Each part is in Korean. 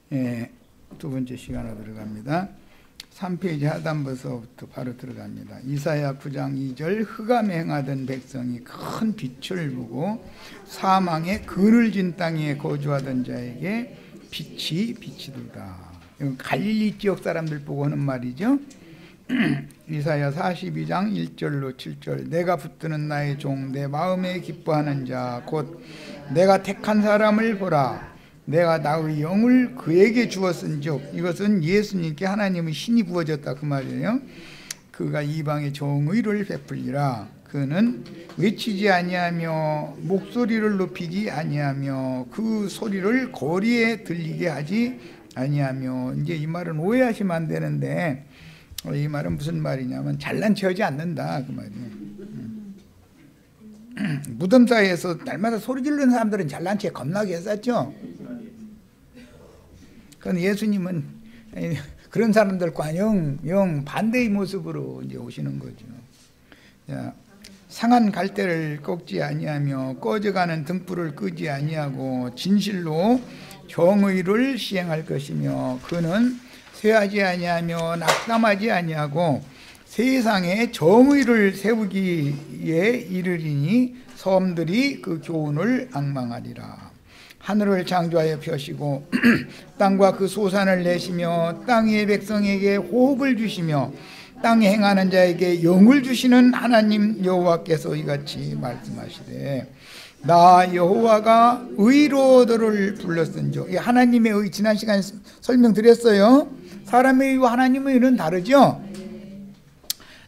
두 번째 시간으로 들어갑니다. 3페이지 하단부서부터 바로 들어갑니다. 이사야 9장 2절 흑암에 행하던 백성이 큰 빛을 보고 사망의 그늘진 땅에 거주하던 자에게 빛이 비치도다. 이건 갈릴리 지역 사람들 보고 하는 말이죠. 이사야 42장 1절로 7절 내가 붙드는 나의 종 내 마음에 기뻐하는 자 곧 내가 택한 사람을 보라. 내가 나의 영을 그에게 주었은즉 이것은 예수님께 하나님의 신이 부어졌다 그 말이에요. 그가 이방의 정의를 베풀리라. 그는 외치지 아니하며 목소리를 높이지 아니하며 그 소리를 거리에 들리게 하지 아니하며. 이제 이 말은 오해하시면 안 되는데 이 말은 무슨 말이냐면 잘난 체하지 않는다 그 말이에요. 무덤 사이에서 날마다 소리 지르는 사람들은 잘난 체 겁나게 했었죠. 그건 예수님은 그런 사람들과 영 반대의 모습으로 이제 오시는 거죠. 자, 상한 갈대를 꺾지 아니하며 꺼져가는 등불을 끄지 아니하고 진실로 정의를 시행할 것이며 그는 쇠하지 아니하며 낙담하지 아니하고 세상에 정의를 세우기에 이르리니 섬들이 그 교훈을 앙망하리라. 하늘을 창조하여 펴시고 땅과 그 소산을 내시며 땅 위의 백성에게 호흡을 주시며 땅에 행하는 자에게 영을 주시는 하나님 여호와께서 이같이 말씀하시되 나 여호와가 의로 너를 불렀은즉. 하나님의 의 지난 시간에 설명드렸어요. 사람의 의와 하나님의 의는 다르죠.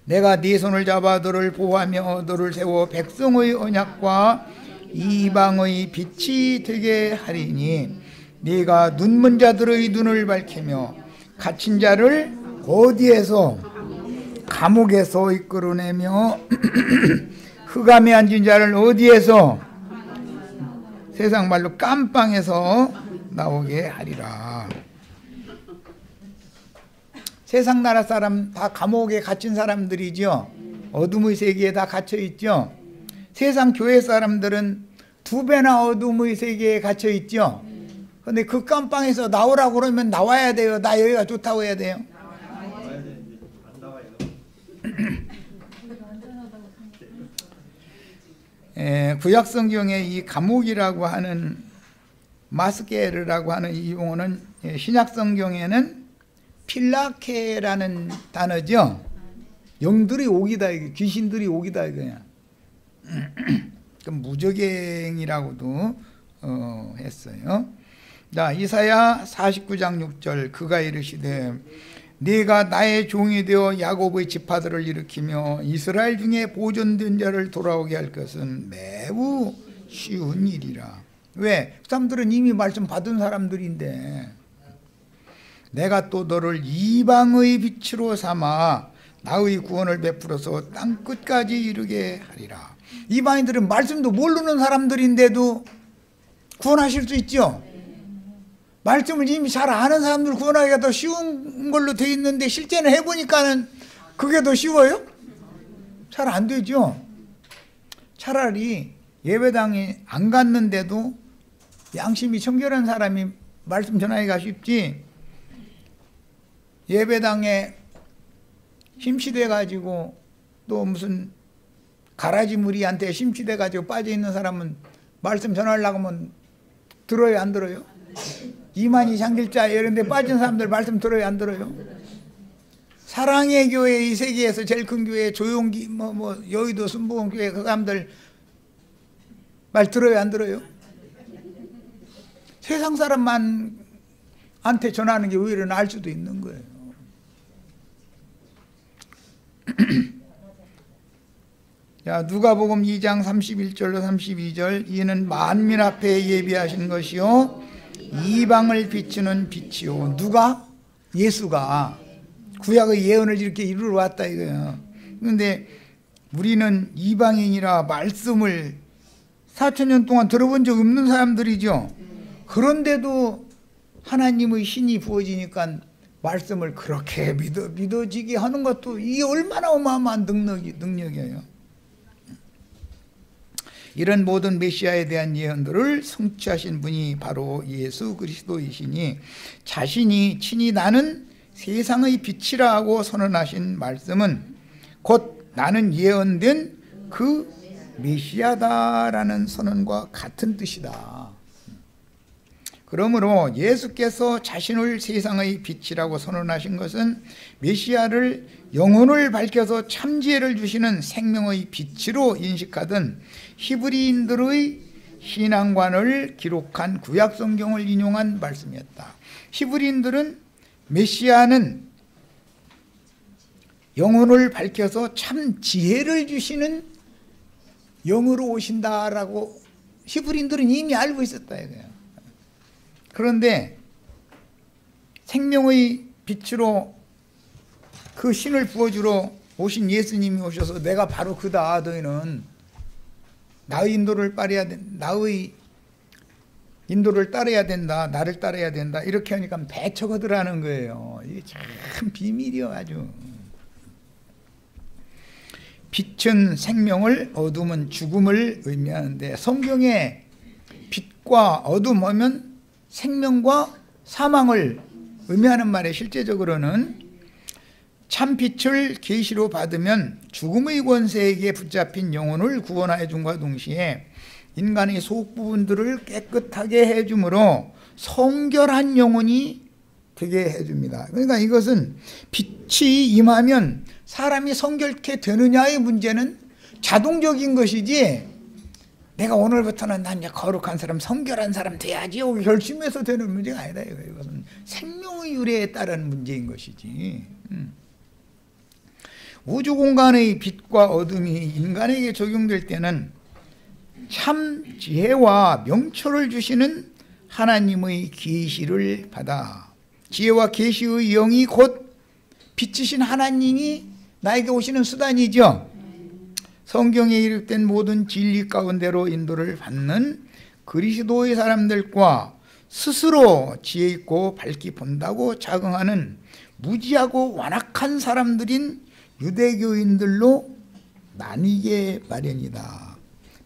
내가 네 손을 잡아 너를 보호하며 너를 세워 백성의 언약과 이방의 빛이 되게 하리니 네가 눈먼 자들의 눈을 밝히며 갇힌 자를 어디에서 감옥에서 이끌어내며 흑암에 앉은 자를 어디에서 세상 말로 깜빵에서 나오게 하리라. 세상 나라 사람 다 감옥에 갇힌 사람들이죠. 어둠의 세계에 다 갇혀 있죠. 세상 교회 사람들은 2배나 어둠의 세계에 갇혀 있죠. 그런데 그 깜빵에서 나오라고 그러면 나와야 돼요? 나 여기가 좋다고 해야 돼요? 구약 성경에 이 감옥이라고 하는 마스게르라고 하는 이 용어는 신약 성경에는 필라케라는 단어죠. 영들이 오기다, 귀신들이 오기다 이거야. 무저갱이라고도 했어요. 자, 이사야 49장 6절 그가 이르시되 네가 나의 종이 되어 야곱의 지파들을 일으키며 이스라엘 중에 보존된 자를 돌아오게 할 것은 매우 쉬운 일이라. 왜? 그 사람들은 이미 말씀 받은 사람들인데 내가 또 너를 이방의 빛으로 삼아 나의 구원을 베풀어서 땅 끝까지 이르게 하리라. 이방인들은 말씀도 모르는 사람들인데도 구원하실 수 있죠. 말씀을 이미 잘 아는 사람들 구원하기가 더 쉬운 걸로 돼 있는데 실제는 해보니까는 그게 더 쉬워요? 잘 안 되죠. 차라리 예배당에 안 갔는데도 양심이 청결한 사람이 말씀 전하기가 쉽지, 예배당에 심취돼 가지고 또 무슨 가라지 무리한테 심취돼 가지고 빠져 있는 사람은 말씀 전하려고 하면 들어요 안 들어요? 이만희 장길자 이런 데 빠진 사람들 말씀 들어요 안 들어요? 사랑의 교회 이 세계에서 제일 큰 교회 조용기 여의도 순복음 교회 그 사람들 말 들어요 안 들어요? 세상 사람만 한테 전하는 게 오히려 나을 수도 있는 거예요. 자, 누가복음 2장 31절로 32절 이는 만민 앞에 예비하신 것이요 이방을 비추는 빛이요. 누가? 예수가 구약의 예언을 이렇게 이루러 왔다 이거예요. 그런데 우리는 이방인이라 말씀을 4,000년 동안 들어본 적 없는 사람들이죠. 그런데도 하나님의 신이 부어지니까 말씀을 그렇게 믿어지게 하는 것도 이게 얼마나 어마어마한 능력이에요. 이런 모든 메시아에 대한 예언들을 성취하신 분이 바로 예수 그리스도이시니 자신이 친히 나는 세상의 빛이라 하고 선언하신 말씀은 곧 나는 예언된 그 메시아다라는 선언과 같은 뜻이다. 그러므로 예수께서 자신을 세상의 빛이라고 선언하신 것은 메시아를 영혼을 밝혀서 참지혜를 주시는 생명의 빛으로 인식하던 히브리인들의 신앙관을 기록한 구약 성경을 인용한 말씀이었다. 히브리인들은 메시아는 영혼을 밝혀서 참 지혜를 주시는 영으로 오신다라고 히브리인들은 이미 알고 있었다 이거예요. 그런데 생명의 빛으로 그 신을 부어주러 오신 예수님이 오셔서 내가 바로 그다, 너희는 나의 인도를 따라야 된다, 나를 따라야 된다, 이렇게 하니까 배척하더라는 거예요. 이게 참 비밀이요 아주. 빛은 생명을, 어둠은 죽음을 의미하는데 성경에 빛과 어둠 하면 생명과 사망을 의미하는 말에 실제적으로는 참 빛을 계시로 받으면 죽음의 권세에게 붙잡힌 영혼을 구원하여 줌과 동시에 인간의 속 부분들을 깨끗하게 해줌으로 성결한 영혼이 되게 해줍니다. 그러니까 이것은 빛이 임하면 사람이 성결케 되느냐의 문제는 자동적인 것이지, 내가 오늘부터는 난 이제 거룩한 사람, 성결한 사람 돼야지 결심해서 되는 문제가 아니다. 이것은 생명의 유래에 따른 문제인 것이지. 우주 공간의 빛과 어둠이 인간에게 적용될 때는 참 지혜와 명철을 주시는 하나님의 계시를 받아 지혜와 계시의 영이 곧 빛이신 하나님이 나에게 오시는 수단이죠. 성경에 기록된 모든 진리 가운데로 인도를 받는 그리스도의 사람들과 스스로 지혜 있고 밝게 본다고 자긍하는 무지하고 완악한 사람들인 유대교인들로 나뉘게 마련이다.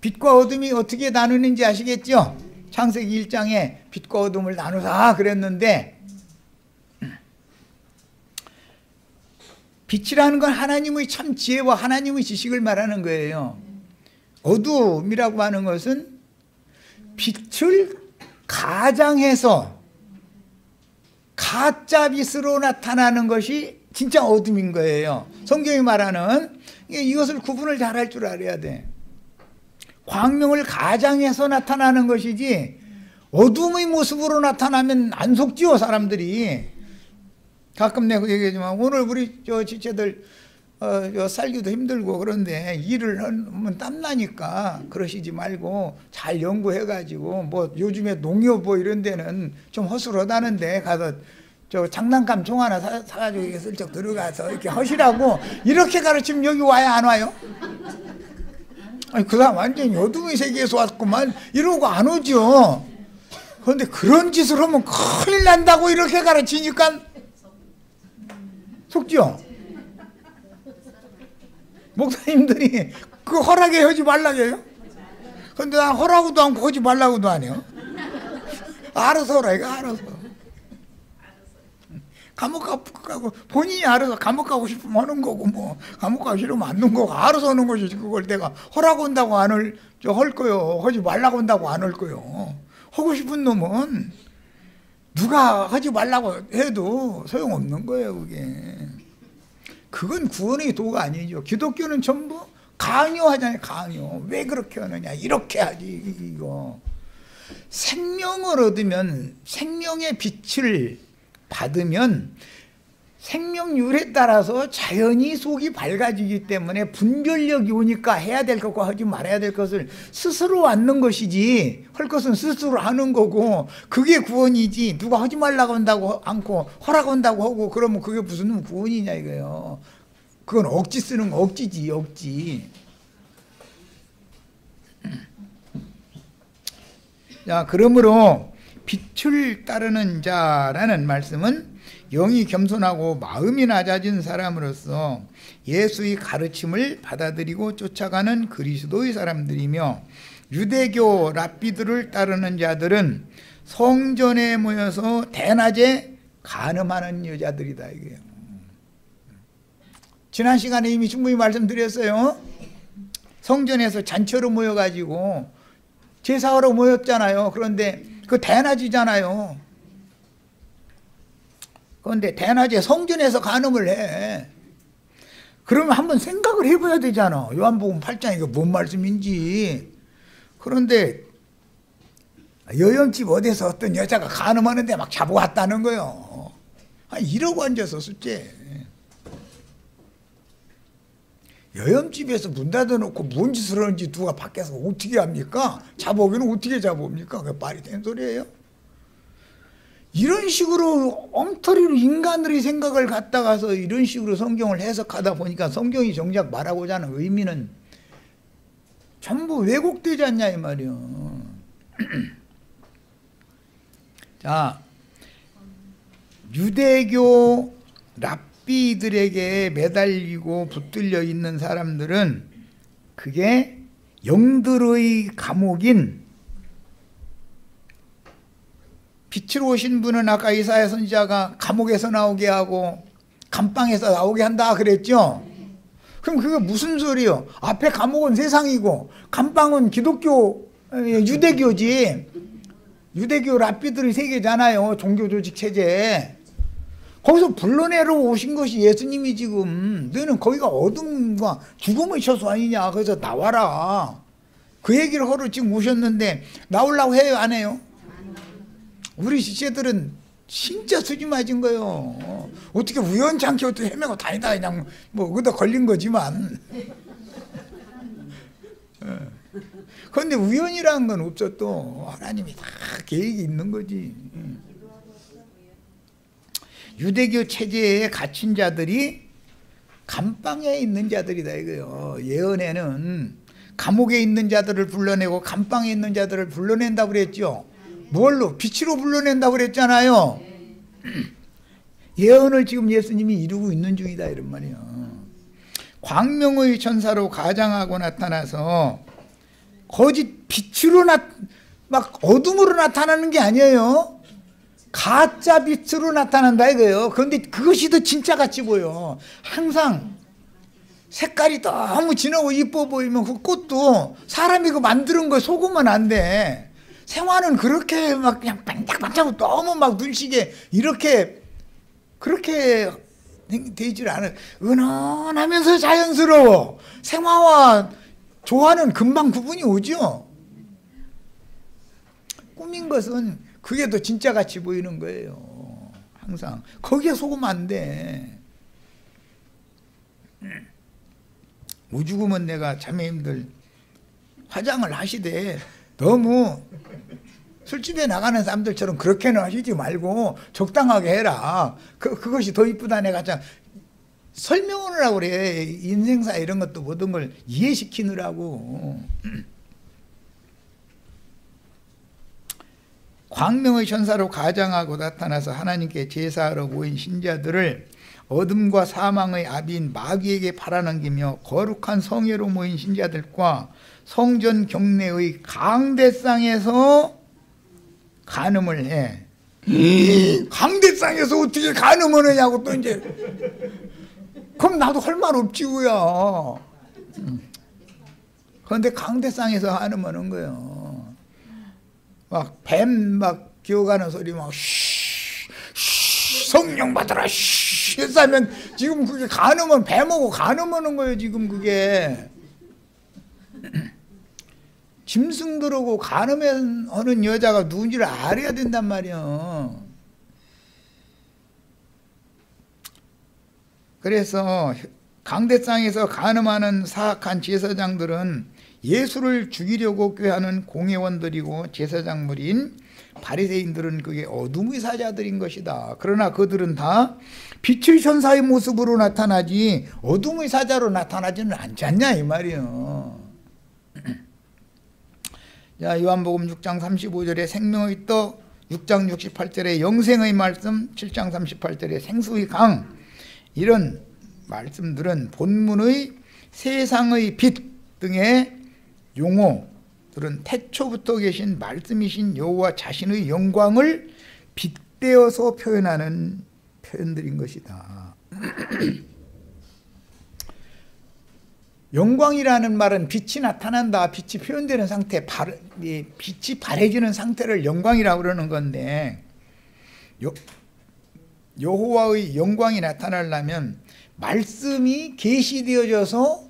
빛과 어둠이 어떻게 나누는지 아시겠죠? 창세기 1장에 빛과 어둠을 나누사 그랬는데, 빛이라는 건 하나님의 참 지혜와 하나님의 지식을 말하는 거예요. 어둠이라고 하는 것은 빛을 가장해서 가짜 빛으로 나타나는 것이 진짜 어둠인 거예요. 성경이 말하는, 이것을 구분을 잘할 줄 알아야 돼. 광명을 가장해서 나타나는 것이지 어둠의 모습으로 나타나면 안 속지요 사람들이. 가끔 내가 얘기하지만 오늘 우리 지체들 살기도 힘들고 그런데 일을 하면 땀나니까 그러시지 말고 잘 연구해가지고, 뭐 요즘에 농협 뭐 이런 데는 좀 허술하다는데 가서 저 장난감 총 하나 사가지고 이렇게 슬쩍 들어가서 이렇게 하시라고 이렇게 가르치면 여기 와야 안 와요? 아니 그 사람 완전히 어둠의 세계에서 왔구만 이러고 안 오죠. 그런데 그런 짓을 하면 큰일 난다고 이렇게 가르치니까 속죠? 목사님들이 그 허락에 하지 말라고 해요? 근데 난 허락도 않고 하지 말라고도 안 해요. 알아서 하라 이거, 알아서. 감옥 가고 본인이 알아서 감옥 가고 싶으면 하는 거고, 뭐 감옥 가기 싫으면 안 하는 거고, 알아서 하는 것이지. 그걸 내가 허락 온다고 안 할 거요, 하지 말라고 한다고 안 할 거요. 하고 싶은 놈은 누가 하지 말라고 해도 소용없는 거예요. 그건 구원의 도가 아니죠. 기독교는 전부 강요하잖아요. 강요. 왜 그렇게 하느냐, 이렇게 하지. 이거 생명을 얻으면, 생명의 빛을 받으면 생명률에 따라서 자연히 속이 밝아지기 때문에 분별력이 오니까 해야 될 것과 하지 말아야 될 것을 스스로 않는 것이지, 할 것은 스스로 하는 거고, 그게 구원이지. 누가 하지 말라고 한다고 않고 허락한다고 하고 그러면 그게 무슨 구원이냐 이거예요. 그건 억지 쓰는 거, 억지지, 억지. 자, 그러므로 빛을 따르는 자라는 말씀은 영이 겸손하고 마음이 낮아진 사람으로서 예수의 가르침을 받아들이고 쫓아가는 그리스도의 사람들이며, 유대교 랍비들을 따르는 자들은 성전에 모여서 대낮에 간음하는 여자들이다 이게요. 지난 시간에 이미 충분히 말씀드렸어요. 성전에서 잔치로 모여가지고 제사하러 모였잖아요. 그런데 그 대낮이잖아요. 그런데 대낮에 성전에서 간음을 해. 그러면 한번 생각을 해봐야 되잖아. 요한복음 8장 이거 뭔 말씀인지. 그런데 여염집 어디서 어떤 여자가 간음하는데 막 잡아왔다는 거예요. 이러고 앉아서 숫제. 여염집에서 문 닫아놓고 뭔 짓을 하는지 누가 밖에서 어떻게 합니까? 잡아오기는 어떻게 잡아옵니까? 그게 말이 된 소리예요? 이런 식으로 엉터리로 인간들이 생각을 갖다가서 이런 식으로 성경을 해석하다 보니까 성경이 정작 말하고자 하는 의미는 전부 왜곡되지 않냐 이 말이요. 자, 유대교 랍비들에게 매달리고 붙들려 있는 사람들은 그게 영들의 감옥인, 빛으로 오신 분은 아까 이사야 선지자가 감옥에서 나오게 하고 감방에서 나오게 한다 그랬죠. 그럼 그게 무슨 소리요? 앞에 감옥은 세상이고 감방은 기독교 유대교지. 유대교 랍비들의 세계잖아요. 종교조직 체제. 거기서 불러내러 오신 것이 예수님이 지금 너는 거기가 어둠과 죽음의 처소 아니냐. 그래서 나와라. 그 얘기를 하러 지금 오셨는데 나오려고 해요 안 해요? 우리 지체들은 진짜 수지 맞은 거예요. 어떻게 우연찮게 어떻게 헤매고 다니다 그냥 뭐 그다 걸린 거지만. 그런데 우연이라는 건 없어. 또 하나님이 다 계획이 있는 거지. 유대교 체제에 갇힌 자들이 감방에 있는 자들이다 이거요. 예언에는 감옥에 있는 자들을 불러내고 감방에 있는 자들을 불러낸다고 그랬죠. 뭘로? 빛으로 불러낸다고 그랬잖아요. 예언을 지금 예수님이 이루고 있는 중이다 이런 말이에요. 광명의 천사로 가장하고 나타나서 거짓 빛으로 막 어둠으로 나타나는 게 아니에요. 가짜 빛으로 나타난다 이거예요. 그런데 그것이 더 진짜같이 보여. 항상 색깔이 너무 진하고 이뻐 보이면 그 꽃도 사람이 그 만드는 거 속으면 안 돼. 생화는 그렇게 막 그냥 반짝반짝하고 너무 막 눈시게 이렇게 그렇게 되질 않아요. 은은하면서 자연스러워. 생화와 조화는 금방 구분이 오죠. 꾸민 것은 그게 더 진짜같이 보이는 거예요. 항상 거기에 속으면 안 돼. 오죽하면 내가 자매님들 화장을 하시되 너무 술집에 나가는 사람들처럼 그렇게는 하시지 말고 적당하게 해라. 그것이 더 이쁘다. 내가 참 설명을 하고 그래. 인생사 이런 것도 모든 걸 이해시키느라고. 광명의 천사로 가장하고 나타나서 하나님께 제사하러 모인 신자들을 어둠과 사망의 아비인 마귀에게 팔아넘기며 거룩한 성회로 모인 신자들과 성전 경내의 강대상에서 간음을 해. 강대상에서 어떻게 간음을 하냐고 또 이제. 그럼 나도 할 말 없지 뭐야. 그런데 강대상에서 간음하는 거예요. 막 뱀 막 기어가는 소리 막 성령 받아라 해서 하면 지금 그게 간음은 뱀하고 간음하는 거예요. 지금 그게 짐승 들어오고 간음하는 여자가 누군지를 알아야 된단 말이야. 그래서 강대상에서 간음하는 사악한 제사장들은 예수를 죽이려고 꾀하는 공회원들이고 제사장물인 바리새인들은 그게 어둠의 사자들인 것이다. 그러나 그들은 다 빛의 천사의 모습으로 나타나지 어둠의 사자로 나타나지는 않지 않냐 이 말이에요. 자, 요한복음 6장 35절에 생명의 떡, 6장 68절에 영생의 말씀, 7장 38절에 생수의 강, 이런 말씀들은 본문의 세상의 빛 등의 용어, 들은 태초부터 계신 말씀이신 여호와 자신의 영광을 빗대어서 표현하는 표현들인 것이다. 영광이라는 말은 빛이 나타난다, 빛이 표현되는 상태, 빛이 발해지는 상태를 영광이라고 그러는 건데, 여호와의 영광이 나타나려면 말씀이 계시되어져서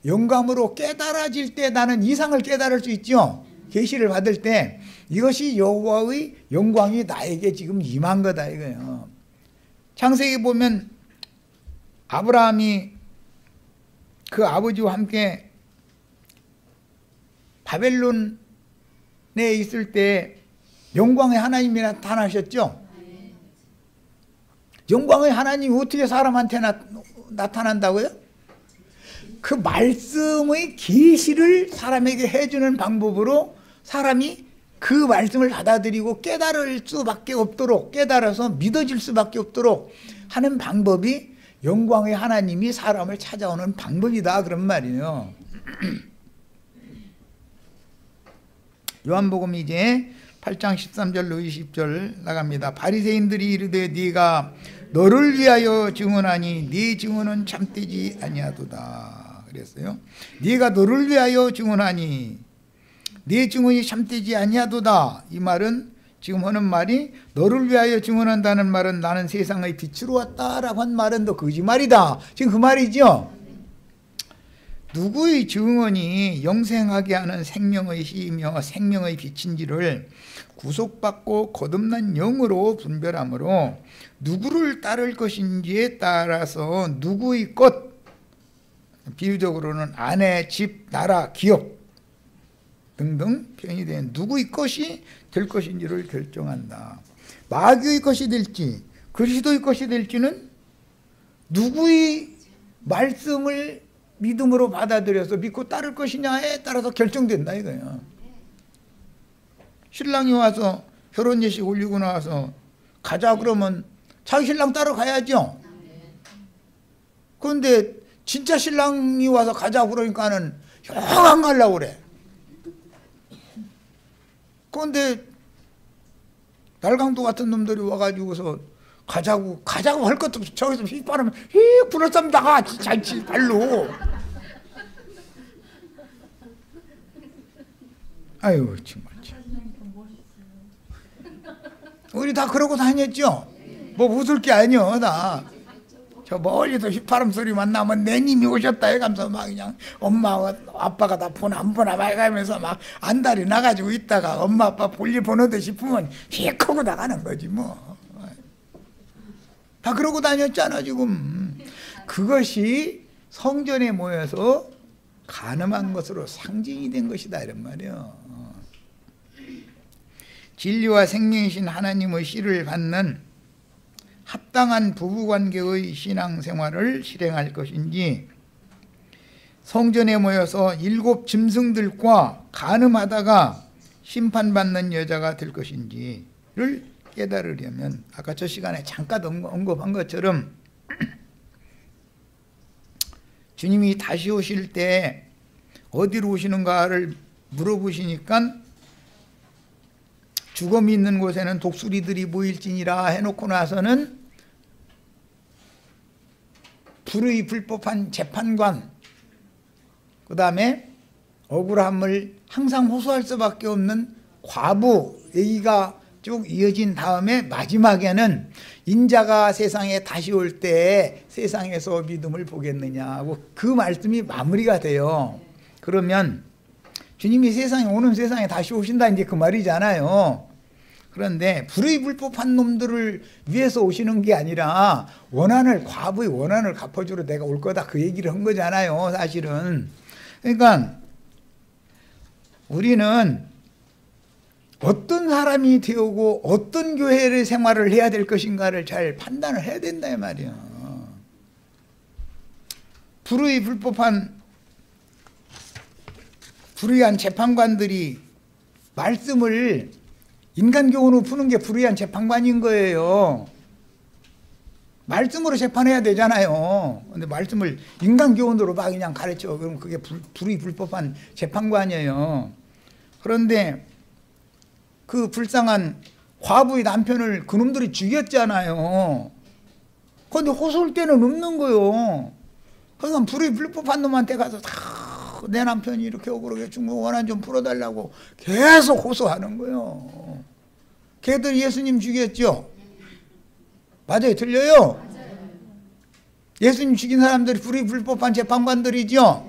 영감으로 깨달아질 때 나는 이상을 깨달을 수 있죠. 계시를 받을 때 이것이 여호와의 영광이 나에게 지금 임한 거다 이거예요. 창세기 보면 아브라함이 그 아버지와 함께 바벨론에 있을 때 영광의 하나님이 나타나셨죠. 영광의 하나님이 어떻게 사람한테 나타난다고요? 그 말씀의 계시를 사람에게 해주는 방법으로 사람이 그 말씀을 받아들이고 깨달을 수밖에 없도록, 깨달아서 믿어질 수밖에 없도록 하는 방법이 영광의 하나님이 사람을 찾아오는 방법이다 그런 말이에요. 요한복음 이제 8장 13절로 20절 나갑니다. 바리새인들이 이르되 네가 너를 위하여 증언하니 네 증언은 참되지 아니하도다 그랬어요. 네가 너를 위하여 증언하니 네 증언이 참되지 아니하도다. 이 말은 지금 하는 말이 너를 위하여 증언한다는 말은 나는 세상의 빛으로 왔다라고 한 말은 더 거짓말이다. 지금 그 말이죠. 누구의 증언이 영생하게 하는 생명의 힘이며 생명의 빛인지를 구속받고 거듭난 영으로 분별하므로 누구를 따를 것인지에 따라서 누구의 것, 비유적으로는 아내, 집, 나라, 기업 등등 표현이 된 누구의 것이 될 것인지를 결정한다. 마귀의 것이 될지 그리스도의 것이 될지는 누구의 말씀을 믿음으로 받아들여서 믿고 따를 것이냐에 따라서 결정된다 이거예요. 신랑이 와서 결혼 예식 올리고 나와서 가자 그러면 자기 신랑 따라가야죠. 그런데 진짜 신랑이 와서 가자 그러니까는 영 안 가려고 그래. 그런데 날강도 같은 놈들이 와가지고서 가자고 할 것도 없이 저기서 휘바람에 불었으면 나가 잘치 발로. 아유 정말 우리 다 그러고 다녔죠. 뭐 웃을 게 아니여. 나 저 멀리서 휘파람 소리만 나면 내님이 오셨다 해가면서 막 그냥 엄마와 아빠가 다 보나 안 보나 막 해가면서 막 안달이 나가지고 있다가 엄마 아빠 볼일 보내듯 싶으면 휙 하고 나가는 거지 뭐. 다 그러고 다녔잖아 지금. 그것이 성전에 모여서 간음한 것으로 상징이 된 것이다 이런 말이에요. 진리와 생명이신 하나님의 씨를 받는 합당한 부부관계의 신앙생활을 실행할 것인지 성전에 모여서 7 짐승들과 간음하다가 심판받는 여자가 될 것인지를 깨달으려면 아까 저 시간에 잠깐 언급한 것처럼 주님이 다시 오실 때 어디로 오시는가를 물어보시니까 죽음이 있는 곳에는 독수리들이 모일지니라 해놓고 나서는 불의 불법한 재판관, 그 다음에 억울함을 항상 호소할 수밖에 없는 과부 얘기가 쭉 이어진 다음에 마지막에는 인자가 세상에 다시 올 때 세상에서 믿음을 보겠느냐 하고 그 말씀이 마무리가 돼요. 그러면 주님이 오는 세상에 다시 오신다 이제 그 말이잖아요. 그런데 불의 불법한 놈들을 위해서 오시는 게 아니라 과부의 원한을 갚아주러 내가 올 거다 그 얘기를 한 거잖아요 사실은. 그러니까 우리는 어떤 사람이 되고 어떤 교회의 생활을 해야 될 것인가를 잘 판단을 해야 된다 이 말이에요. 불의한 재판관들이 말씀을 인간 교훈으로 푸는 게 불의한 재판관인 거예요. 말씀으로 재판해야 되잖아요. 근데 말씀을 인간 교훈으로 막 그냥 가르쳐. 그럼 그게 불의불법한 재판관이에요. 그런데 그 불쌍한 과부의 남편을 그놈들이 죽였잖아요. 그런데 호소할 때는 없는 거요. 그러니까 불이 불법한 놈한테 가서 다 내 남편이 이렇게 억울하게 죽는 거 원한 좀 풀어달라고 계속 호소하는 거요. 걔들 예수님 죽였죠? 맞아요? 틀려요? 예수님 죽인 사람들이 불이 불법한 재판관들이죠?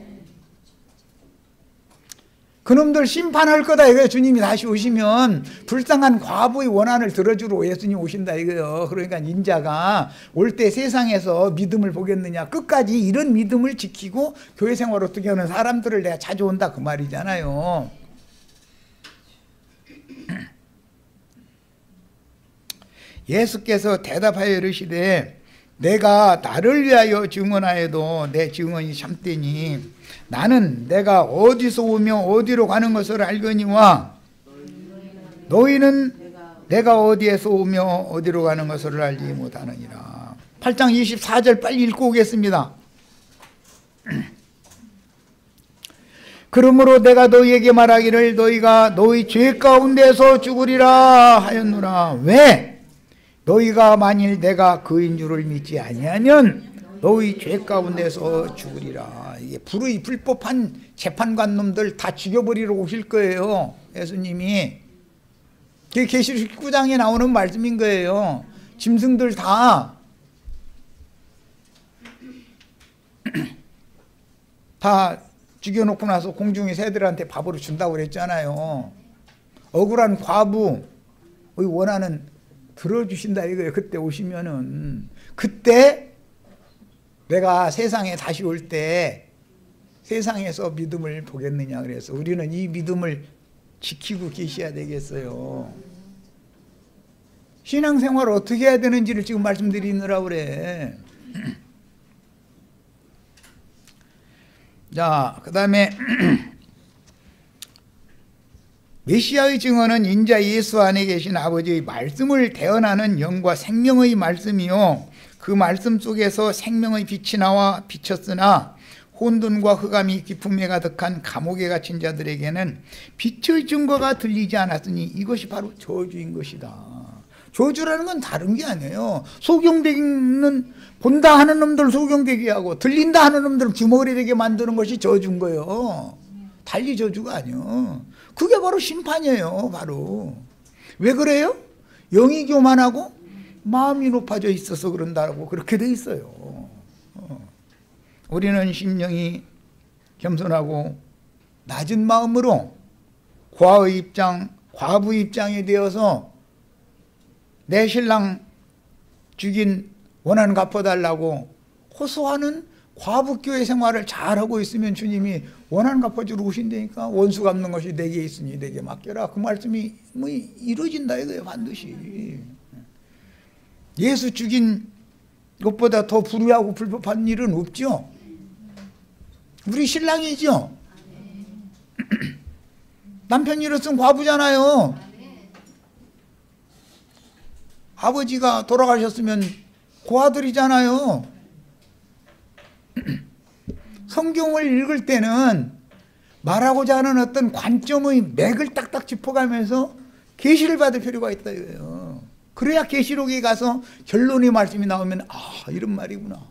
그놈들 심판할 거다 이거예요. 주님이 다시 오시면 불쌍한 과부의 원한을 들어주러 예수님 오신다 이거예요. 그러니까 인자가 올 때 세상에서 믿음을 보겠느냐, 끝까지 이런 믿음을 지키고 교회 생활 어떻게 하는 사람들을 내가 찾아온다 그 말이잖아요. 예수께서 대답하여 이르시되 내가 나를 위하여 증언하여도 내 증언이 참되니 나는 내가 어디서 오며 어디로 가는 것을 알거니와 너희는 내가 어디에서 오며 어디로 가는 것을 알지 못하느니라. 8장 24절 빨리 읽고 오겠습니다. 그러므로 내가 너희에게 말하기를 너희가 너희 죄 가운데서 죽으리라 하였노라. 왜? 너희가 만일 내가 그인 줄을 믿지 아니하면 너희 죄 가운데서 죽으리라. 이게 불의 불법한 재판관 놈들 다 죽여버리러 오실 거예요. 예수님이. 그게 계시록 19장에 나오는 말씀인 거예요. 짐승들 다 죽여놓고 나서 공중의 새들한테 밥으로 준다고 그랬잖아요. 억울한 과부의 원하는 들어주신다 이거예요. 그때 오시면은. 그때 내가 세상에 다시 올 때 세상에서 믿음을 보겠느냐 그래서 우리는 이 믿음을 지키고 계셔야 되겠어요. 신앙생활을 어떻게 해야 되는지를 지금 말씀드리느라 그래. 자, 그 다음에 메시아의 증언은 인자 예수 안에 계신 아버지의 말씀을 대언하는 영과 생명의 말씀이요 그 말씀 속에서 생명의 빛이 나와 비쳤으나 혼돈과 흑암이 깊음에 가득한 감옥에 갇힌 자들에게는 빛의 증거가 들리지 않았으니 이것이 바로 저주인 것이다. 저주라는 건 다른 게 아니에요. 소경되기는 본다 하는 놈들 소경되게 하고 들린다 하는 놈들 주머니 되게 만드는 것이 저주인 거예요. 달리 저주가 아니에요. 그게 바로 심판이에요. 바로. 왜 그래요? 영이 교만하고 마음이 높아져 있어서 그런다고 그렇게 돼 있어요. 우리는 심령이 겸손하고 낮은 마음으로 과부 입장이 되어서 내 신랑 죽인 원한 갚아달라고 호소하는 과부교회 생활을 잘하고 있으면 주님이 원한 갚아주러 오신다니까. 원수 갚는 것이 내게 있으니 내게 맡겨라. 그 말씀이 뭐 이루어진다 이거예요. 반드시. 예수 죽인 것보다 더 불의하고 불법한 일은 없죠. 우리 신랑이죠. 남편 잃었으면 과부잖아요. 아버지가 돌아가셨으면 고아들이잖아요. 성경을 읽을 때는 말하고자 하는 어떤 관점의 맥을 딱딱 짚어가면서 계시를 받을 필요가 있다 이거예요. 그래야 계시록에 가서 결론의 말씀이 나오면 아 이런 말이구나.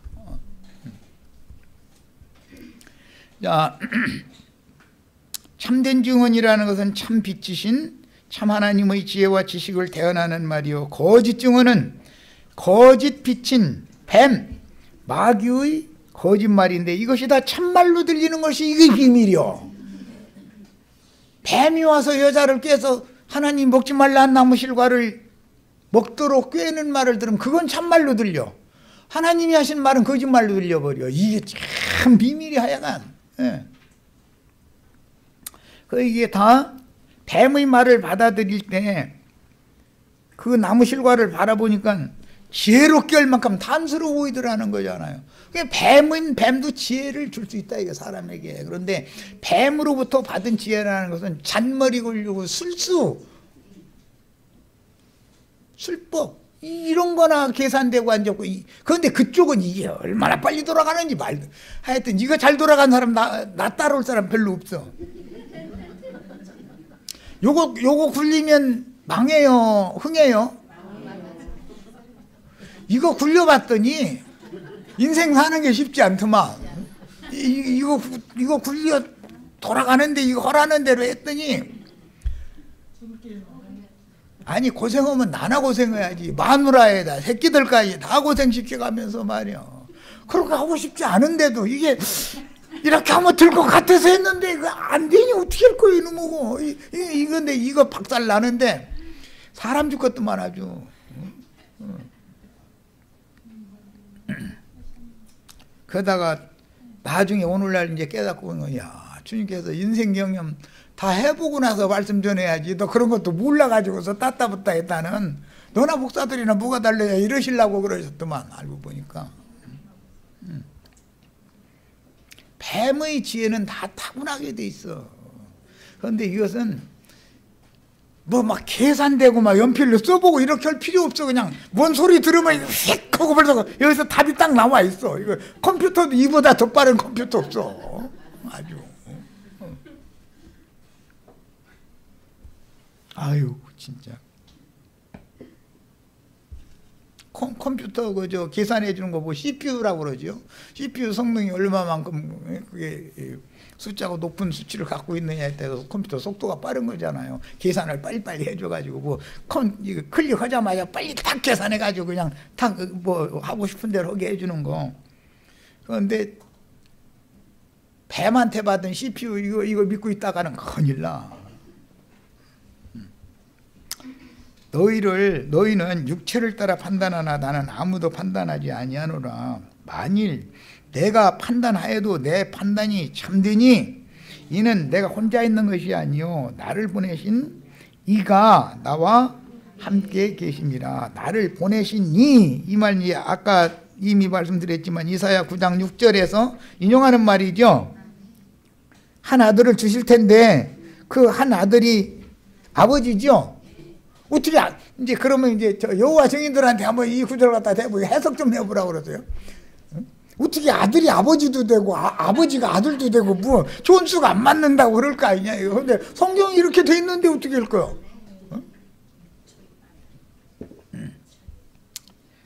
자, 참된 증언이라는 것은 참 빛이신 참 하나님의 지혜와 지식을 대언하는 말이요 거짓 증언은 거짓 빛인 뱀, 마귀의 거짓말인데 이것이 다 참말로 들리는 것이 이게 비밀이요. 뱀이 와서 여자를 꿰서 하나님 먹지 말라 한 나무 실과를 먹도록 꿰는 말을 들으면 그건 참말로 들려. 하나님이 하신 말은 거짓말로 들려버려. 이게 참 비밀이 하여간. 예. 이게 다 뱀의 말을 받아들일 때 그 나무 실과를 바라보니까 지혜롭게 할 만큼 탐스러워 보이더라는 거잖아요. 뱀도 지혜를 줄 수 있다 이거 사람에게. 그런데 뱀으로부터 받은 지혜라는 것은 잔머리 굴리고 술법 이런 거나 계산되고 앉았고 그런데 그쪽은 이게 얼마나 빨리 돌아가는지 말도 하여튼 이거 잘 돌아간 사람 나 따라올 사람 별로 없어. 요거 굴리면 망해요, 흥해요? 이거 굴려봤더니 인생 사는 게 쉽지 않더만. 이거 굴려 돌아가는데 이거 허라는 대로 했더니, 아니 고생하면 나나 고생해야지. 마누라에다 새끼들까지 다 고생시켜가면서 말이야. 그렇게 하고 싶지 않은데도 이게 이렇게 하면 될 것 같아서 했는데 이거 안 되니 어떻게 할 거야 이놈하고. 이건데 이거 박살 나는데 사람 죽겠더만 아주. 그러다가 나중에 오늘날 이제 깨닫고 보면, 야, 주님께서 인생 경험 다 해보고 나서 말씀 전해야지. 너 그런 것도 몰라가지고서 따따붙다 했다는, 너나 목사들이나 뭐가 달라야 이러시려고 그러셨더만. 알고 보니까 뱀의 지혜는 다 타고나게 돼 있어. 그런데 이것은 뭐 막 계산되고 막 연필로 써보고 이렇게 할 필요 없어. 그냥 뭔 소리 들으면 휙 하고 벌써 여기서 답이 딱 나와 있어. 이거 컴퓨터도 이보다 더 빠른 컴퓨터 없어. 아주. 아유 진짜. 컴퓨터 그저 계산해 주는 거 뭐 CPU라고 그러죠. CPU 성능이 얼마만큼 그게 숫자가 높은 수치를 갖고 있느냐에 따라서 컴퓨터 속도가 빠른 거잖아요. 계산을 빨리빨리 해줘가지고 뭐 이거 클릭하자마자 빨리 딱 계산해가지고 그냥 딱 뭐 하고 싶은 대로 하게 해주는 거. 그런데 뱀한테 받은 CPU 이거 믿고 있다가는 큰일 나. 너희는 육체를 따라 판단하나 나는 아무도 판단하지 아니하노라. 만일 내가 판단하여도 내 판단이 참되니 이는 내가 혼자 있는 것이 아니요 나를 보내신 이가 나와 함께 계심이라. 나를 보내신 이 말이 아까 이미 말씀드렸지만 이사야 9장 6절에서 인용하는 말이죠. 한 아들을 주실 텐데 그 한 아들이 아버지죠. 어떻게 이제 그러면 이제 저 여호와 증인들한테 한번 이 구절을 갖다 대고 해석 좀 해보라고 그러세요. 어떻게 아들이 아버지도 되고 아버지가 아들도 되고 뭐 존수가 안 맞는다고 그럴 거 아니냐. 그런데 성경이 이렇게 돼 있는데 어떻게 할 거요?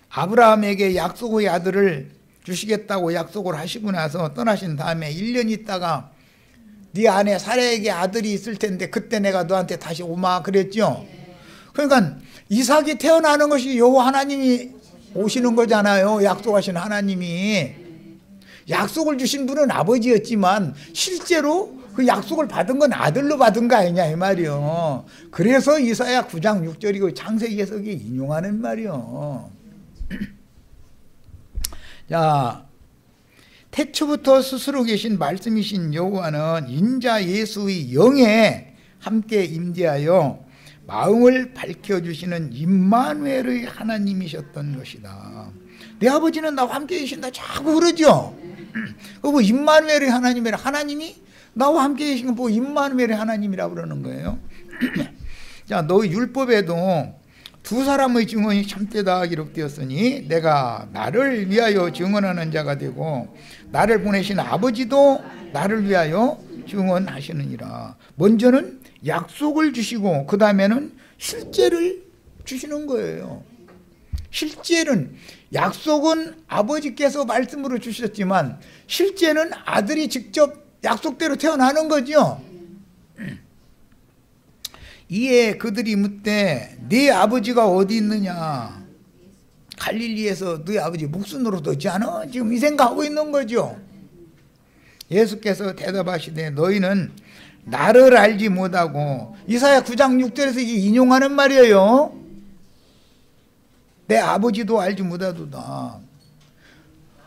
아브라함에게 약속의 아들을 주시겠다고 약속을 하시고 나서 떠나신 다음에 1년 있다가 네 안에 사라에게 아들이 있을 텐데 그때 내가 너한테 다시 오마 그랬죠. 그러니까 이삭이 태어나는 것이 여호와 하나님이 오시는 거잖아요. 약속하신 하나님이. 약속을 주신 분은 아버지였지만 실제로 그 약속을 받은 건 아들로 받은 거 아니냐 이 말이요. 그래서 이사야 9장 6절이고 창세기 해석이 인용하는 말이요. 자, 태초부터 스스로 계신 말씀이신 여호와는 인자 예수의 영에 함께 임재하여 마음을 밝혀주시는 임마누엘의 하나님이셨던 것이다. 내 아버지는 나와 함께 계신다 자꾸 그러죠. 뭐 임마누엘의 하나님이라, 하나님이 나와 함께 계신 건 뭐 임마누엘의 하나님이라고 그러는 거예요. 자, 너희 율법에도 두 사람의 증언이 참되다 기록되었으니 내가 나를 위하여 증언하는 자가 되고 나를 보내신 아버지도 나를 위하여 증언하시느니라. 먼저는 약속을 주시고 그 다음에는 실제를 주시는 거예요. 실제는 약속은 아버지께서 말씀으로 주셨지만 실제는 아들이 직접 약속대로 태어나는 거죠. 이에 그들이 묻되 네 아버지가 어디 있느냐. 갈릴리에서 네 아버지 목순으로 뒀지 않아? 지금 이 생각하고 있는 거죠. 예수께서 대답하시되 너희는 나를 알지 못하고, 이사야 9장 6절에서 이게 인용하는 말이에요. 내 아버지도 알지 못하도다.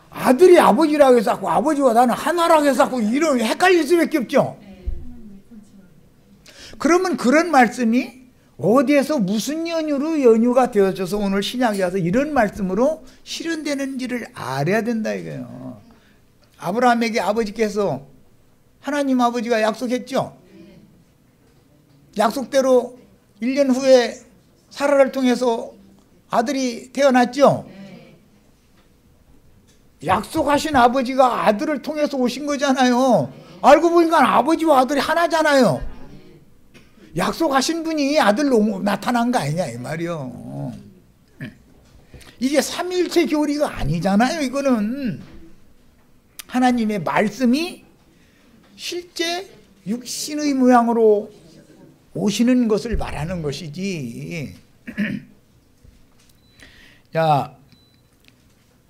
아들이 아버지라고 해서 자꾸 아버지와 나는 하나라고 해서 자꾸 이런 헷갈릴 수밖에 없죠. 그러면 그런 말씀이 어디에서 무슨 연유가 되어져서 오늘 신약에 와서 이런 말씀으로 실현되는지를 알아야 된다 이거예요. 아브라함에게 아버지께서 하나님 아버지가 약속했죠. 약속대로 1년 후에 사라를 통해서 아들이 태어났죠. 약속하신 아버지가 아들을 통해서 오신 거잖아요. 알고 보니까 아버지와 아들이 하나잖아요. 약속하신 분이 아들로 나타난 거 아니냐 이 말이요. 이게 삼위일체 교리가 아니잖아요. 이거는 하나님의 말씀이 실제 육신의 모양으로 오시는 것을 말하는 것이지. 자,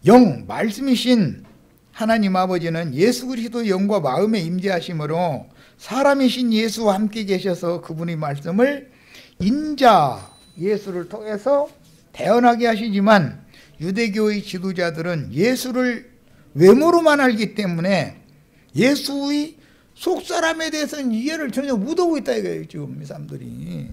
영 말씀이신 하나님 아버지는 예수 그리스도 영과 마음에 임재하심으로 사람이신 예수와 함께 계셔서 그분의 말씀을 인자 예수를 통해서 태어나게 하시지만 유대교의 지도자들은 예수를 외모로만 알기 때문에 예수의 속사람에 대해서는 이해를 전혀 못하고 있다 이거예요. 지금 이 사람들이.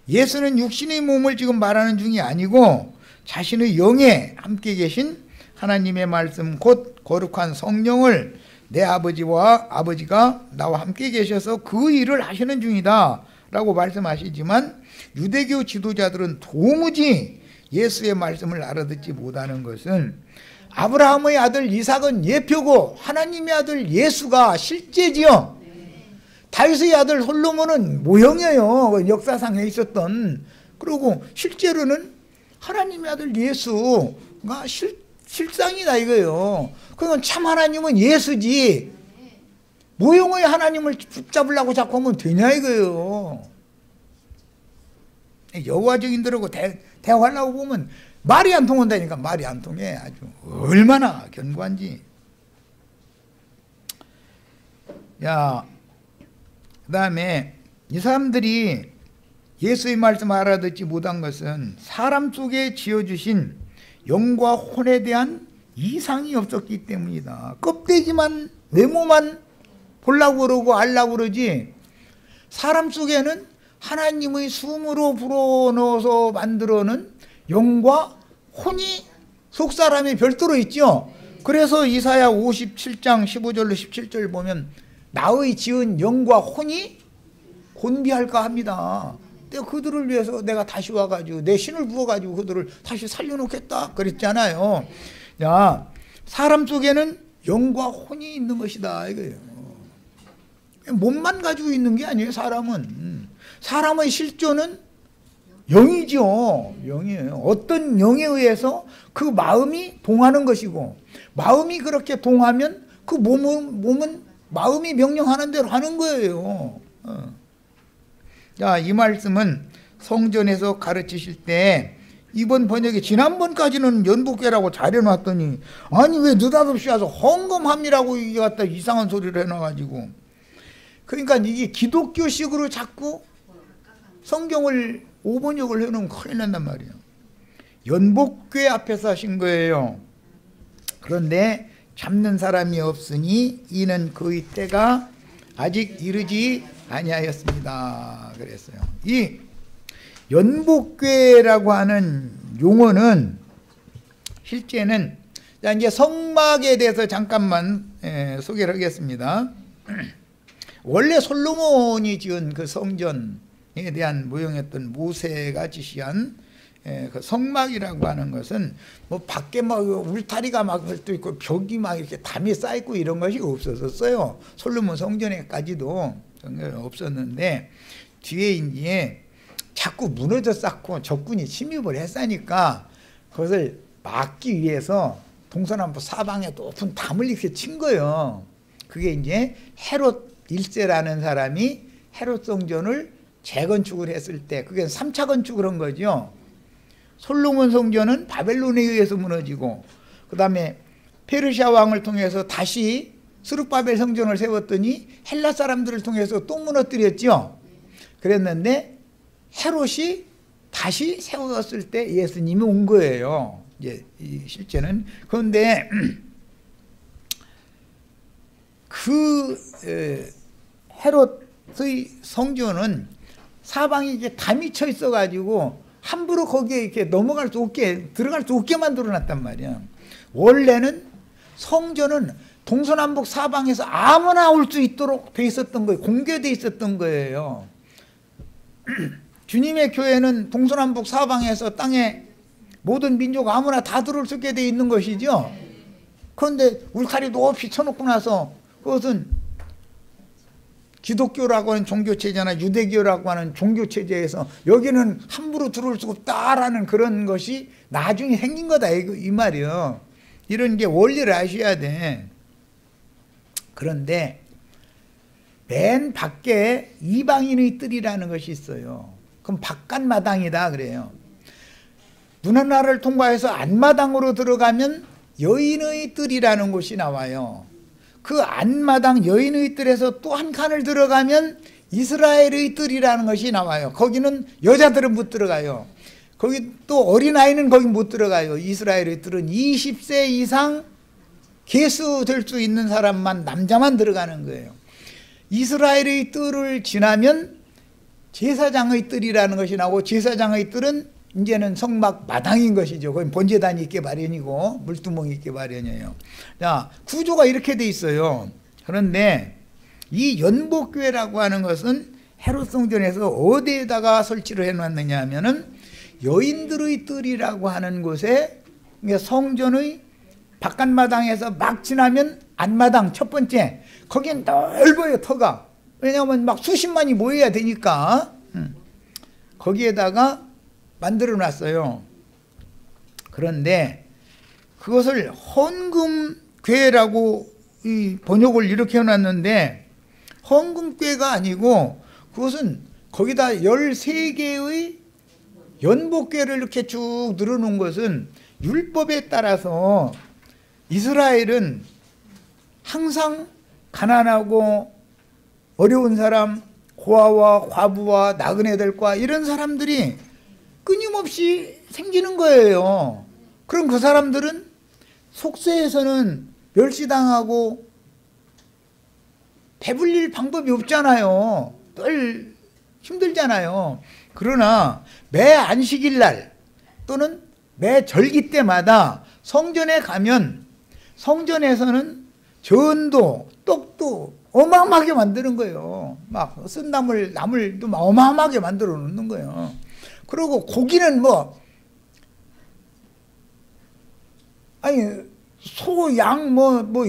예수는 육신의 몸을 지금 말하는 중이 아니고 자신의 영에 함께 계신 하나님의 말씀 곧 거룩한 성령을 내 아버지가 나와 함께 계셔서 그 일을 하시는 중이다 라고 말씀하시지만 유대교 지도자들은 도무지 예수의 말씀을 알아듣지 못하는 것은 아브라함의 아들 이삭은 예표고 하나님의 아들 예수가 실제지요. 다윗의 아들 솔로몬은 모형이에요. 역사상에 있었던. 그리고 실제로는 하나님의 아들 예수가 실상이다 이거예요. 그러면 참 하나님은 예수지 모형의 하나님을 붙잡으려고 자꾸 하면 되냐 이거예요. 여호와 증인들하고 대화하려고 보면 말이 안 통한다니까. 말이 안 통해. 아주 얼마나 견고한지. 야, 그 다음에 이 사람들이 예수의 말씀 알아듣지 못한 것은 사람 속에 지어주신 영과 혼에 대한 이상이 없었기 때문이다. 껍데기만 외모만 보려고 그러고 알려고 그러지 사람 속에는 하나님의 숨으로 불어넣어서 만들어낸 영과 혼이 속사람이 별도로 있죠. 그래서 이사야 57장 15절로 17절 보면 나의 지은 영과 혼이 곤비할까 합니다. 내가 그들을 위해서 내가 다시 와가지고 내 신을 부어가지고 그들을 다시 살려놓겠다 그랬잖아요. 야, 사람 속에는 영과 혼이 있는 것이다 이거예요. 몸만 가지고 있는 게 아니에요. 사람의 실존은 영이죠. 영이에요. 어떤 영에 의해서 그 마음이 동하는 것이고 마음이 그렇게 동하면 그 몸은 마음이 명령하는 대로 하는 거예요. 자, 이 말씀은 성전에서 가르치실 때 이번 번역에 지난번까지는 연복궤라고 잘 해놨더니 아니 왜 느닷없이 와서 헌금함이라고 이게 갖다 이상한 소리를 해놔가지고 그러니까 이게 기독교식으로 자꾸 성경을 오번역을 해놓으면 큰일 난단 말이에요. 연복궤 앞에서 하신 거예요. 그런데 잡는 사람이 없으니 이는 그의 때가 아직 이르지 아니하였습니다. 그랬어요. 이 연복궤라고 하는 용어는 실제는 이제 성막에 대해서 잠깐만 소개를 하겠습니다. 원래 솔로몬이 지은 그 성전에 대한 모형이었던 모세가 지시한 그 성막이라고 하는 것은 뭐 밖에 막 울타리가 막 또 있고 벽이 막 이렇게 담이 쌓이고 이런 것이 없었어요. 솔로몬 성전에까지도 없었는데 뒤에 이제 자꾸 무너져 쌓고 적군이 침입을 했으니까 그것을 막기 위해서 동서남북 사방에 높은 담을 이렇게 친 거예요. 그게 이제 헤롯 1세라는 사람이 헤롯 성전을 재건축을 했을 때 그게 3차 건축을 한 거죠. 솔로몬 성전은 바벨론에 의해서 무너지고 그 다음에 페르시아 왕을 통해서 다시 스룹바벨 성전을 세웠더니 헬라 사람들을 통해서 또 무너뜨렸죠. 그랬는데 헤롯이 다시 세웠을 때 예수님이 온 거예요. 이제 실제는. 그런데 그 헤롯의 성전은 사방에 이렇게 담이 쳐 있어가지고 함부로 거기에 이렇게 넘어갈 수 없게 들어갈 수 없게 만들어놨단 말이야. 원래는 성전은 동서남북 사방에서 아무나 올 수 있도록 돼 있었던 거예요. 공개돼 있었던 거예요. 주님의 교회는 동서남북 사방에서 땅에 모든 민족 아무나 다 들어올 수 있게 돼 있는 것이죠. 그런데 울타리 높이 쳐놓고 나서 그것은 기독교라고 하는 종교체제나 유대교라고 하는 종교체제에서 여기는 함부로 들어올 수가 없다라는 그런 것이 나중에 생긴 거다 이 말이요. 이런 게 원리를 아셔야 돼. 그런데 맨 밖에 이방인의 뜰이라는 것이 있어요. 그럼 바깥마당이다 그래요. 문 하나를 통과해서 안마당으로 들어가면 여인의 뜰이라는 곳이 나와요. 그 안마당 여인의 뜰에서 또 한 칸을 들어가면 이스라엘의 뜰이라는 것이 나와요. 거기는 여자들은 못 들어가요. 거기 또 어린아이는 거기 못 들어가요. 이스라엘의 뜰은 20세 이상 계수 될 수 있는 사람만, 남자만 들어가는 거예요. 이스라엘의 뜰을 지나면 제사장의 뜰이라는 것이 나오고, 제사장의 뜰은 이제는 성막 마당인 것이죠. 거기 번제단이 있게 마련이고 물두멍이 있게 마련이에요. 자, 구조가 이렇게 돼 있어요. 그런데 이 연복교회라고 하는 것은 헤롯 성전에서 어디에다가 설치를 해놨느냐 하면은 여인들의 뜰이라고 하는 곳에, 성전의 바깥마당에서 막 지나면 안마당 첫 번째, 거긴 넓어요. 터가. 왜냐하면 막 수십만이 모여야 되니까 거기에다가 만들어 놨어요. 그런데 그것을 헌금교회라고 이 번역을 이렇게 해놨는데, 헌금교회가 아니고 그것은 거기다 13개의 연복교회를 이렇게 쭉 늘어놓은 것은, 율법에 따라서 이스라엘은 항상 가난하고 어려운 사람, 고아와 과부와 나그네들과 이런 사람들이 끊임없이 생기는 거예요. 그럼 그 사람들은 속세에서는 멸시당하고 배불릴 방법이 없잖아요. 늘 힘들잖아요. 그러나 매 안식일 날 또는 매 절기 때마다 성전에 가면 성전에서는 전도, 떡도 어마어마하게 만드는 거예요. 막 쓴 나물도 어마어마하게 만들어 놓는 거예요. 그리고 고기는 소, 양,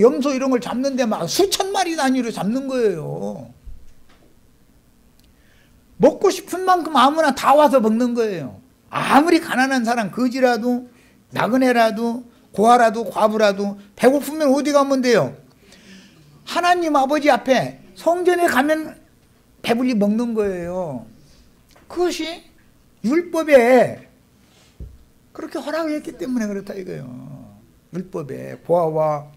염소 이런 걸 잡는데 막 수천 마리 단위로 잡는 거예요. 먹고 싶은 만큼 아무나 다 와서 먹는 거예요. 아무리 가난한 사람, 거지라도, 나그네라도, 고아라도, 과부라도 배고프면 어디 가면 돼요? 하나님 아버지 앞에 성전에 가면 배불리 먹는 거예요. 그것이 율법에 그렇게 허락했기 때문에 그렇다 이거예요. 율법에 고아와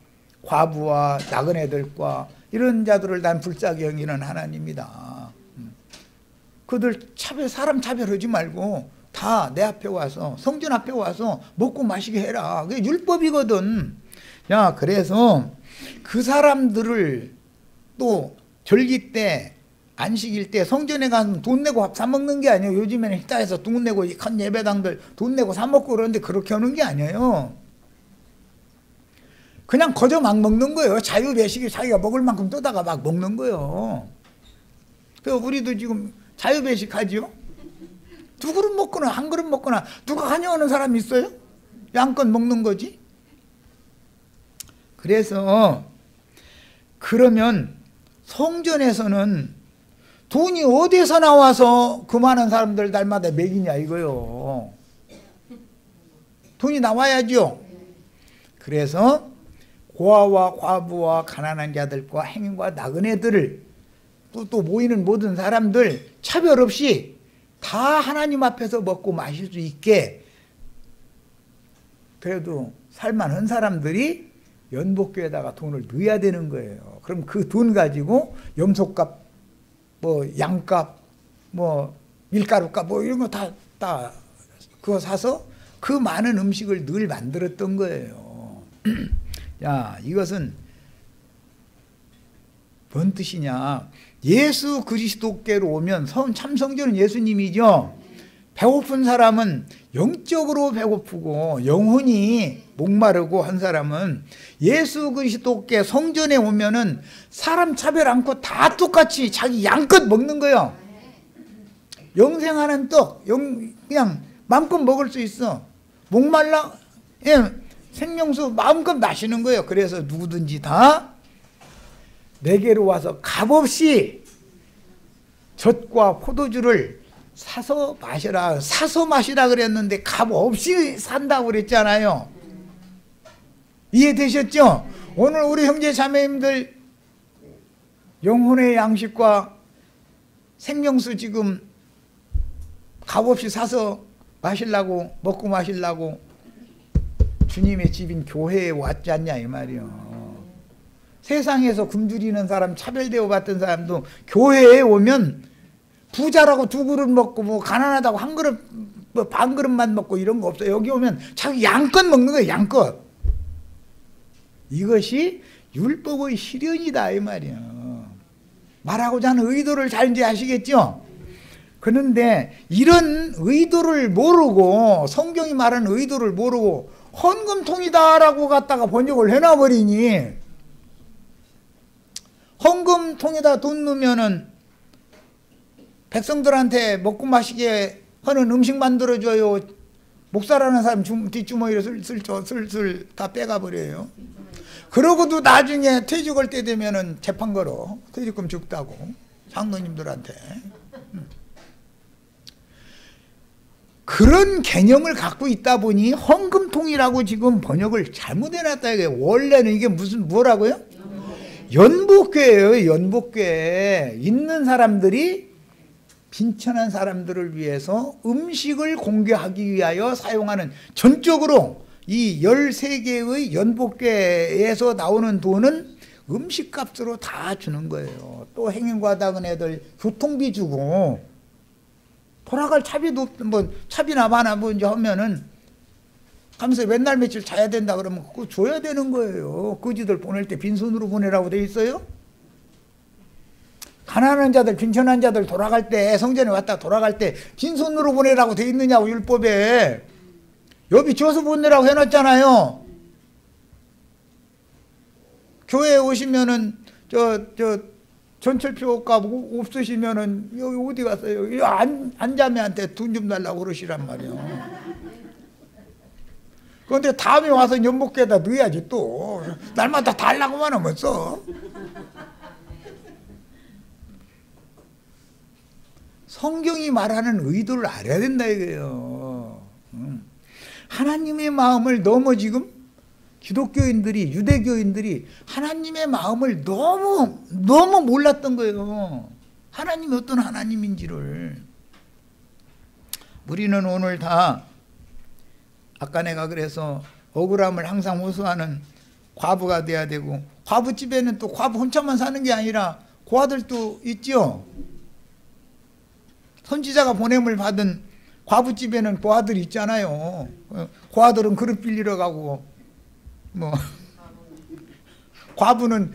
과부와 나그네들과 이런 자들을 난 불쌍히 여기는 하나님이다. 그들 사람 차별하지 말고 다 내 앞에 와서, 성전 앞에 와서 먹고 마시게 해라. 그게 율법이거든. 야, 그래서 그 사람들을 또 절기 때, 안식일 때 성전에 가서 돈 내고 밥 사 먹는 게 아니에요. 요즘에는 식당에서 돈 내고 큰 예배당들 돈 내고 사 먹고 그러는데 그렇게 하는 게 아니에요. 그냥 거저 막 먹는 거예요. 자유배식이 자기가 먹을 만큼 떠다가 막 먹는 거예요. 그래서 우리도 지금 자유배식 하지요. 2그릇 먹거나 1그릇 먹거나 누가 관여하는 사람이 있어요? 양껏 먹는 거지. 그래서 그러면 성전에서는 돈이 어디서 나와서 그 많은 사람들 날마다 먹이냐 이거요. 돈이 나와야죠. 그래서 고아와 과부와 가난한 자들과 행인과 나그네들을 또 모이는 모든 사람들 차별 없이 다 하나님 앞에서 먹고 마실 수 있게, 그래도 살만한 사람들이 연복교에다가 돈을 넣어야 되는 거예요. 그럼 그 돈 가지고 염소값, 양값, 밀가루값 이런 거 다 그거 사서 그 많은 음식을 늘 만들었던 거예요. 야, 이것은 뭔 뜻이냐? 예수 그리스도께로 오면, 참 성전은 예수님이죠. 배고픈 사람은 영적으로 배고프고 영혼이 목마르고 한 사람은 예수 그리스도께 성전에 오면은 사람 차별 않고 다 똑같이 자기 양껏 먹는 거예요. 영생하는 떡 그냥 마음껏 먹을 수 있어. 목말라 생명수 마음껏 마시는 거예요. 그래서 누구든지 다 내게로 와서 값없이 젖과 포도주를 사서 마시라. 사서 마시라 그랬는데 값 없이 산다고 그랬잖아요. 이해되셨죠? 오늘 우리 형제 자매님들 영혼의 양식과 생명수 지금 값없이 사서 마시려고, 먹고 마시려고 주님의 집인 교회에 왔지 않냐 이 말이요. 세상에서 굶주리는 사람, 차별대우 받던 사람도 교회에 오면 부자라고 두 그릇 먹고 뭐 가난하다고 한 그릇 뭐 반 그릇만 먹고 이런 거 없어요. 여기 오면 자기 양껏 먹는 거예요. 양껏. 이것이 율법의 실현이다 이 말이에요. 말하고자 하는 의도를 잘 이제 아시겠죠? 그런데 이런 의도를 모르고, 성경이 말하는 의도를 모르고 헌금통이다라고 갖다가 번역을 해놔버리니, 헌금통에다 돈 넣으면은 백성들한테 먹고 마시게 하는 음식 만들어줘요. 목사라는 사람 뒷주머니로 슬슬 다 빼가버려요. 그러고도 나중에 퇴직할 때 되면은 재판 걸어. 퇴직금 죽다고. 장로님들한테. 그런 개념을 갖고 있다 보니 헌금통이라고 지금 번역을 잘못해놨다 이게. 원래는 이게 무슨 뭐라고요? 연복궤예요. 연복궤. 있는 사람들이 빈천한 사람들을 위해서 음식을 공개하기 위하여 사용하는, 전적으로 이 13개의 연복궤에서 나오는 돈은 음식값으로 다 주는 거예요. 또 행인과당은 애들 교통비 주고, 돌아갈 차비도 뭐 차비나 마나 뭐 이제 하면은 가면서 맨날 며칠 자야 된다 그러면 그거 줘야 되는 거예요. 거지들 보낼 때 빈손으로 보내라고 돼 있어요? 가난한 자들, 빈천한 자들 돌아갈 때, 성전에 왔다 돌아갈 때 빈손으로 보내라고 돼 있느냐고 율법에. 여비 줘서 보내라고 해놨잖아요. 교회에 오시면은 전철표 값 없으시면은 여기 어디 갔어요? 안자매한테 돈 좀 달라고 그러시란 말이에요. 그런데 다음에 와서 연복궤에다 넣어야지 또. 날마다 달라고만 하면 써. 성경이 말하는 의도를 알아야 된다 이거예요. 하나님의 마음을 너무 지금 기독교인들이, 유대교인들이 하나님의 마음을 너무 몰랐던 거예요. 하나님이 어떤 하나님인지를. 우리는 오늘 다 아까 내가 그래서 억울함을 항상 호소하는 과부가 돼야 되고, 과부집에는 또 과부 혼자만 사는 게 아니라 고아들도 있죠. 선지자가 보냄을 받은 과부집에는 고아들이 있잖아요. 고아들은 그릇 빌리러 가고, 뭐 과부는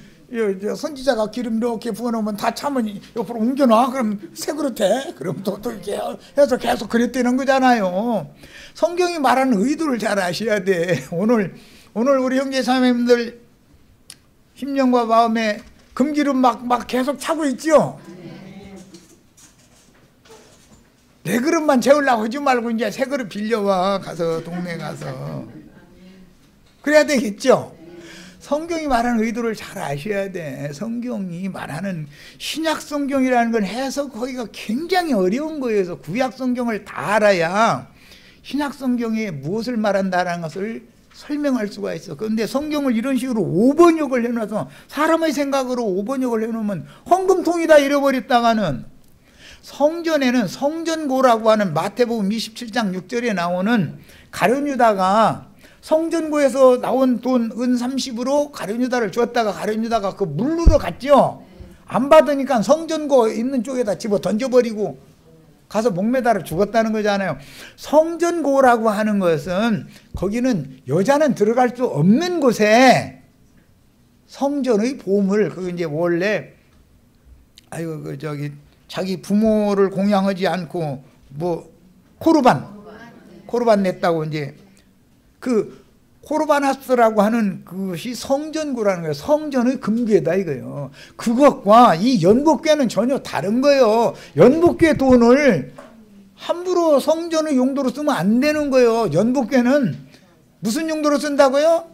선지자가 기름 이렇게 부어놓으면 다 차면 옆으로 옮겨놔. 그럼 새 그릇 해. 그럼 또 이렇게 해서 계속 그랬다는 거잖아요. 성경이 말하는 의도를 잘 아셔야 돼. 오늘 우리 형제 자매님들 심령과 마음에 금기름 막 계속 차고 있죠. 내 그릇만 채우려고 하지 말고 이제 새 그릇 빌려와. 가서 동네 가서 그래야 되겠죠. 성경이 말하는 의도를 잘 아셔야 돼. 성경이 말하는 신약 성경이라는 건 해석하기가 굉장히 어려운 거예요. 그래서 구약 성경을 다 알아야 신약 성경에 무엇을 말한다는 것을 설명할 수가 있어. 그런데 성경을 이런 식으로 5번역을 해놔서 사람의 생각으로 5번역을 해놓으면 헌금통이다 잃어버렸다가는, 성전에는 성전고라고 하는 마태복음 27장 6절에 나오는 가룟 유다가 성전고에서 나온 돈 은 30으로 가룟 유다를 주었다가 가룟 유다가 그 물르러 갔죠. 안 받으니까 성전고 있는 쪽에다 집어 던져버리고 가서 목매달아 죽었다는 거잖아요. 성전고라고 하는 것은 거기는 여자는 들어갈 수 없는 곳에 성전의 보물, 그게 이제 원래 자기 부모를 공양하지 않고 뭐 코르반 냈다고 이제 그 코르바나스라고 하는 그것이 성전구라는 거예요. 성전의 금괴다 이거예요. 그것과 이 연복궤는 전혀 다른 거예요. 연복궤 돈을 함부로 성전의 용도로 쓰면 안 되는 거예요. 연복궤는 무슨 용도로 쓴다고요?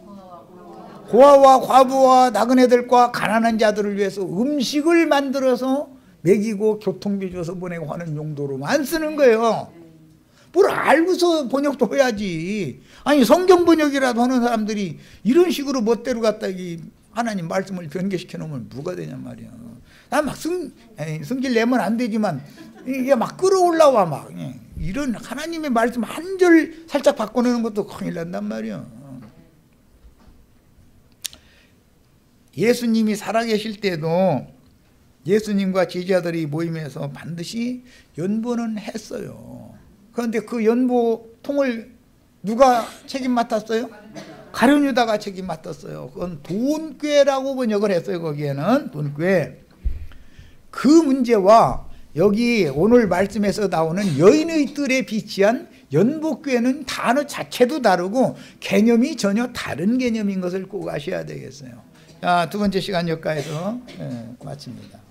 고아와 과부와 나그네들과 가난한 자들을 위해서 음식을 만들어서 먹이고 교통비 줘서 보내고 하는 용도로만 쓰는 거예요. 뭘 알고서 번역도 해야지. 아니 성경 번역이라도 하는 사람들이 이런 식으로 멋대로 갖다 이 하나님 말씀을 변개시켜 놓으면 뭐가 되냔 말이야. 난 막 성질 내면 안 되지만 이게 막 끌어올라와 막 이런 하나님의 말씀 한 절 살짝 바꿔내는 것도 큰일 난단 말이야. 예수님이 살아계실 때도 예수님과 제자들이 모임에서 반드시 연보는 했어요. 그런데 그 연보통을 누가 책임 맡았어요? 가룟 유다가 책임 맡았어요. 그건 돈꾀라고 번역을 했어요. 거기에는 돈꾀. 그 문제와 여기 오늘 말씀에서 나오는 여인의 뜰에 비치한 연복궤는 단어 자체도 다르고 개념이 전혀 다른 개념인 것을 꼭 아셔야 되겠어요. 자, 두 번째 시간 여기까지서 마칩니다.